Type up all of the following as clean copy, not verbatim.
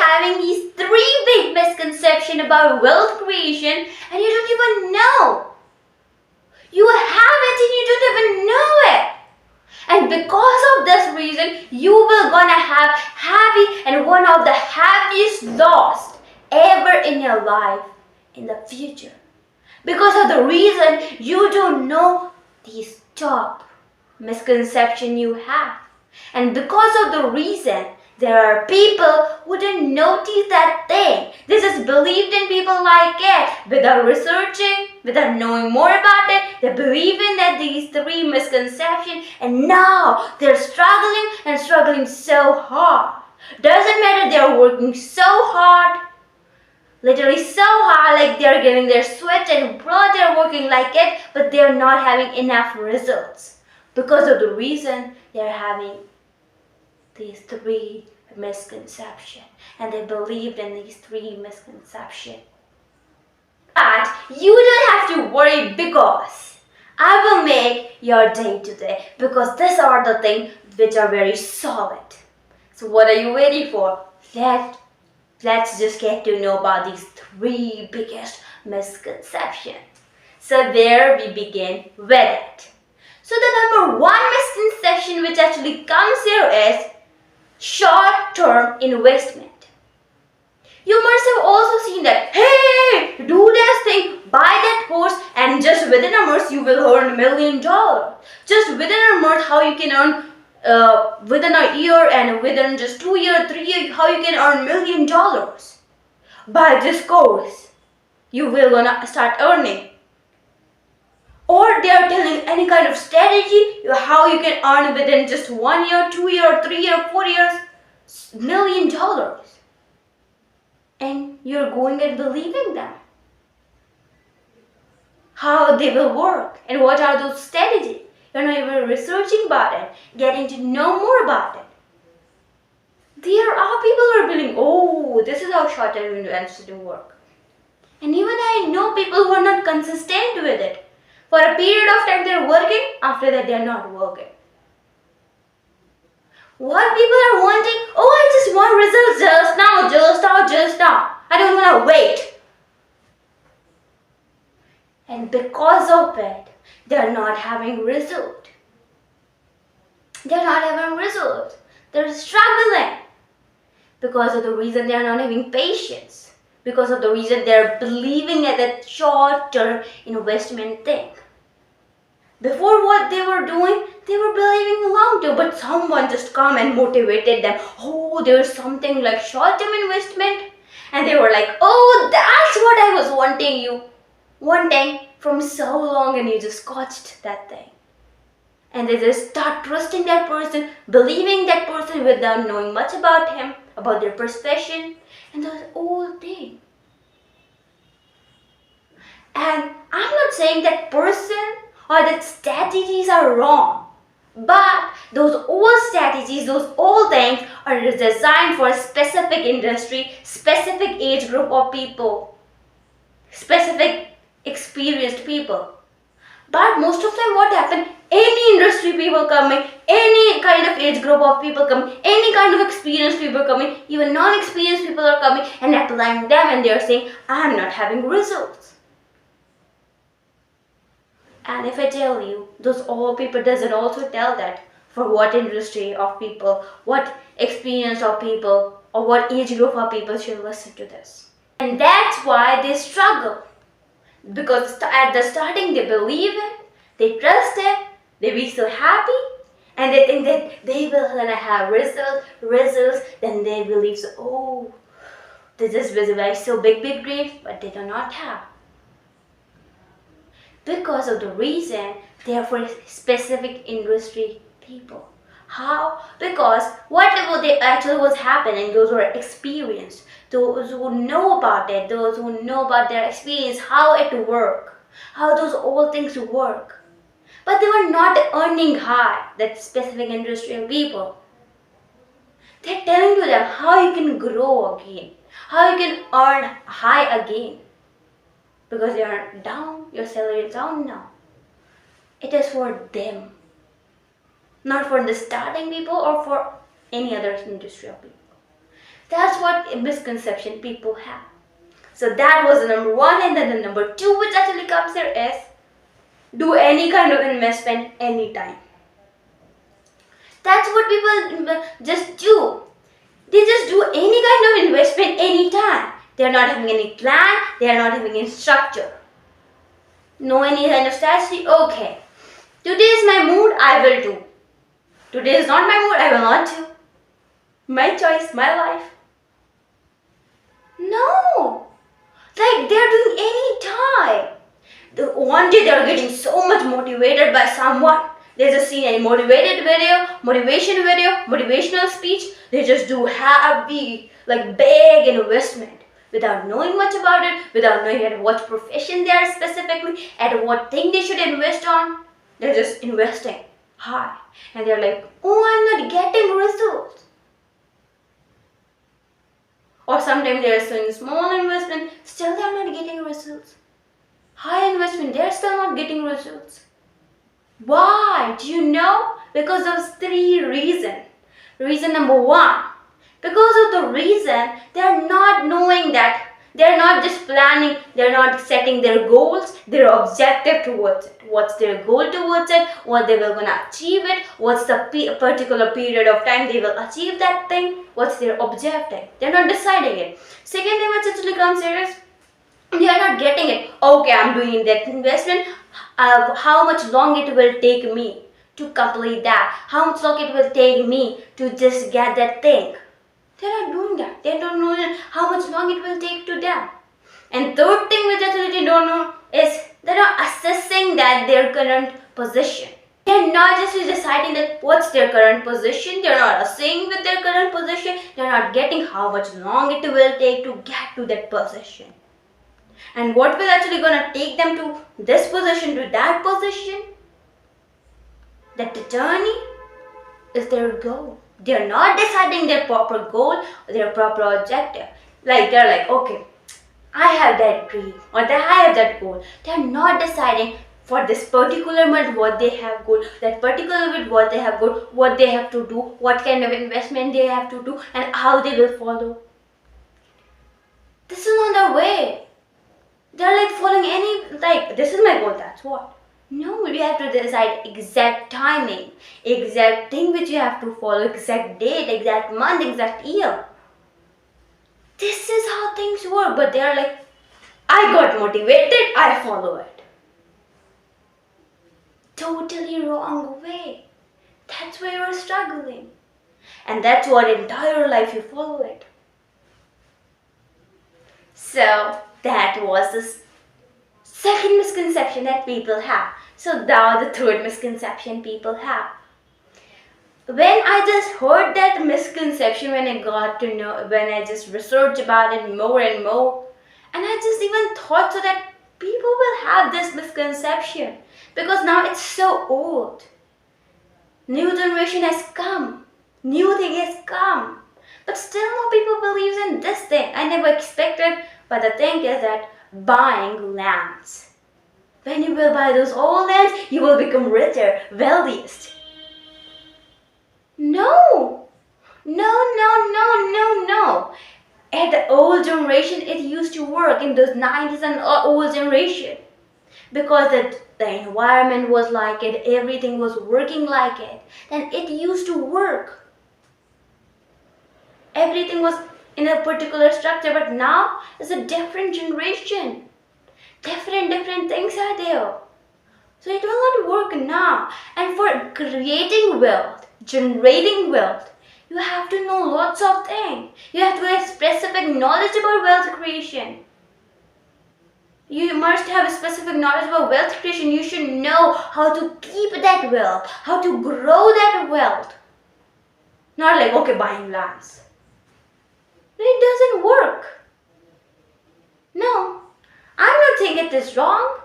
having these three big misconceptions about wealth creation and you don't even know. You have it and you don't even know it. And because of this reason, you will gonna have heavy and one of the heaviest loss ever in your life in the future. Because of the reason you don't know these top misconception you have. And because of the reason there are people who didn't notice that thing. They just believed in people like it without researching, without knowing more about it. They believe in that these three misconceptions and now they're struggling and struggling so hard. Doesn't matter, they're working so hard. Literally so hard, like they're giving their sweat and blood, they're working like it, but they're not having enough results. Because of the reason they're having these three misconceptions, and they believed in these three misconceptions. But you don't have to worry because I will make your day today because these are the things which are very solid. So what are you waiting for? Let's just get to know about these three biggest misconceptions. So there we begin with it. So the number one misconception which actually comes here is short-term investment. You must have also seen that, hey, do this thing, buy that course and just within a month you will earn $1 million. Just within a month how you can earn within a year and within just 2 years, 3 years, how you can earn $1 million. Buy this course, you will gonna start earning. Or they are telling any kind of strategy how you can earn within just 1 year, 2 years, 3 years, 4 years, $1 million. And you're going and believing them. How they will work and what are those strategies. You're not even researching about it, getting to know more about it. There are people who are believing, oh, this is how short-term investment work. And even I know people who are not consistent with it. For a period of time they're working, after that they're not working. What people are wanting, oh, I just want results just now. I don't want to wait. And because of it, they're not having result. They're not having results. They're struggling. Because of the reason they're not having patience. Because of the reason they're believing at that short-term investment thing. Before what they were doing, they were believing long-term, but someone just come and motivated them. Oh, there's something like short-term investment. And they were like, oh, that's what I was wanting from so long, and you just caught that thing. And they just start trusting that person, believing that person without knowing much about him, about their profession, and that whole thing. And I'm not saying that person or that strategies are wrong. But those old strategies, those old things are designed for a specific industry, specific age group of people, specific experienced people. But most of the time what happens, any industry people coming, any kind of age group of people coming, any kind of experienced people coming, even non-experienced people are coming and applying them and they're saying, I'm not having results. And if I tell you, those old people doesn't also tell that for what industry of people, what experience of people, or what age group of people should listen to this. And that's why they struggle. Because at the starting they believe it, they trust it, they be so happy, and they think that they will gonna have results, then they believe so, oh, this is visualized so big dreams, but they do not have. Because of the reason they are for specific industry people. How? Because whatever they actually was happening, those who are experienced, those who know about it, those who know about their experience, how it work, how those old things work. But they were not earning high, that specific industry and people. They're telling to them how you can grow again, how you can earn high again. Because they are down, your salary is down now. It is for them. Not for the starting people or for any other industry of people. That's what a misconception people have. So that was the number one, and then the number two, which actually comes here, is do any kind of investment anytime. That's what people just do. They just do any kind of investment anytime. They are not having any plan. They are not having any structure. No any kind of strategy. Okay, today is my mood. I will do. Today is not my mood. I will not do. My choice. My life. No. Like they are doing any time. One day they are getting so much motivated by someone. They just see a motivational motivational speech. They just do heavy, like big investment without knowing much about it, without knowing at what profession they are specifically, at what thing they should invest on. They're just investing high. And they're like, oh, I'm not getting results. Or sometimes they are doing small investment, still they are not getting results. High investment, they are still not getting results. Why? Do you know? Because of three reasons. Reason number one, because of the reason they are not knowing that. They are not just planning, they are not setting their goals, their objective towards it. What's their goal towards it? What they will gonna achieve it? What's the particular period of time they will achieve that thing? What's their objective? They are not deciding it. Second thing which actually comes here is they are not getting it. Okay, I'm doing that investment. How much long it will take me to complete that? How much long it will take me to just get that thing? They're not doing that. They don't know how much long it will take to them. And third thing which they don't know is they're not assessing that their current position. They're not just deciding that what's their current position. They're not assessing with their current position. They're not getting how much long it will take to get to that position. And what will actually gonna take them to this position, to that position? That the journey is their goal. They're not deciding their proper goal, their proper objective. Like they're like, okay, I have that dream or I have that goal. They're not deciding for this particular month what they have goal, that particular month what they have goal, what they have to do, what kind of investment they have to do, and how they will follow. This is not the way. They're like following any, like, this is my goal, that's what. No, you have to decide exact timing, exact thing which you have to follow, exact date, exact month, exact year. This is how things work, but they are like, I got motivated, I follow it. Totally wrong way. That's why you're struggling. And that's what entire life you follow it. So, that was the second misconception that people have. So now the third misconception people have. When I just heard that misconception, when I got to know, when I just researched about it more and more, and I just even thought so that people will have this misconception because now it's so old. New generation has come. New thing has come. But still no people believes in this thing. I never expected, but the thing is that buying lands. When you will buy those old lands, you will become richer, wealthiest. No. No. At the old generation, it used to work in those 90s and old generation. Because the environment was like it, everything was working like it. Then it used to work. Everything was in a particular structure, but now it's a different generation. Different things are there. So it will not work now. And for creating wealth, generating wealth, you have to know lots of things. You have to have specific knowledge about wealth creation. You must have a specific knowledge about wealth creation. You should know how to keep that wealth, how to grow that wealth. Not like, okay, buying lands. It doesn't work. No. I'm not saying it is wrong,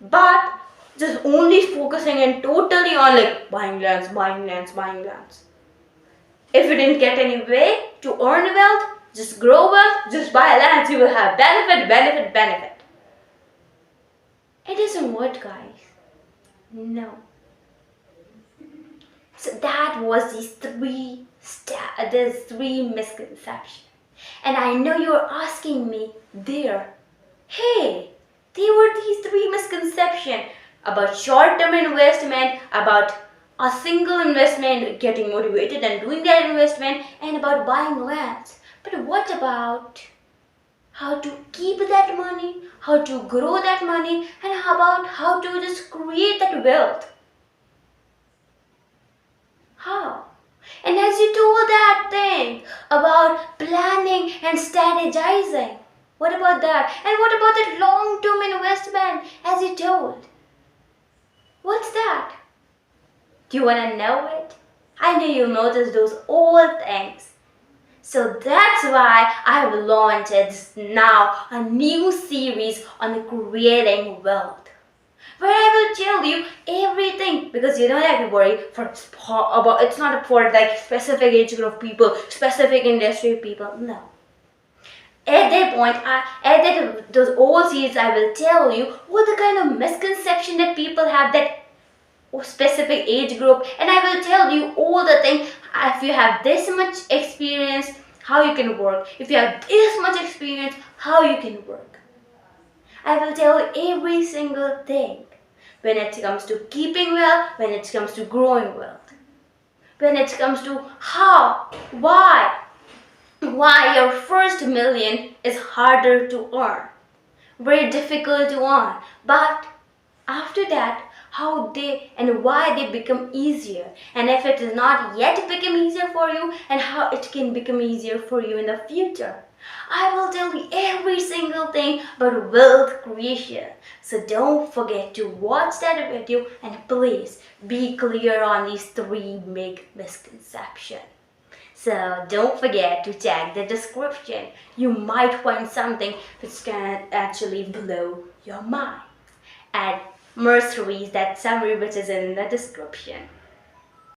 but just only focusing and totally on like buying lands. If you didn't get any way to earn wealth, just grow wealth, just buy lands, you will have benefit. It doesn't work, guys. No. So that was these three misconceptions. And I know you're asking me there, hey, there were these three misconceptions about short-term investment, about a single investment, getting motivated and doing that investment, and about buying lands. But what about how to keep that money, how to grow that money, and how about how to just create that wealth? How? And as you told that thing about planning and strategizing, what about that? And what about that long-term investment as you told? What's that? Do you want to know it? I know you notice those old things. So that's why I have launched now a new series on creating wealth, where I will tell you everything, because you don't have to worry about it's not for like specific age group people, specific industry people. No. At that point, those old series, I will tell you what the kind of misconception that people have that specific age group, and I will tell you all the things. If you have this much experience, how you can work. If you have this much experience, how you can work. I will tell you every single thing when it comes to keeping wealth, when it comes to growing wealth, when it comes to how, why your first million is harder to earn, very difficult to earn, but after that, how they and why they become easier, and if it is not yet become easier for you, and how it can become easier for you in the future. I will tell you every single thing about wealth creation. So don't forget to watch that video, and please be clear on these three big misconceptions. So don't forget to check the description. You might find something which can actually blow your mind. And Merceries, that summary which is in the description.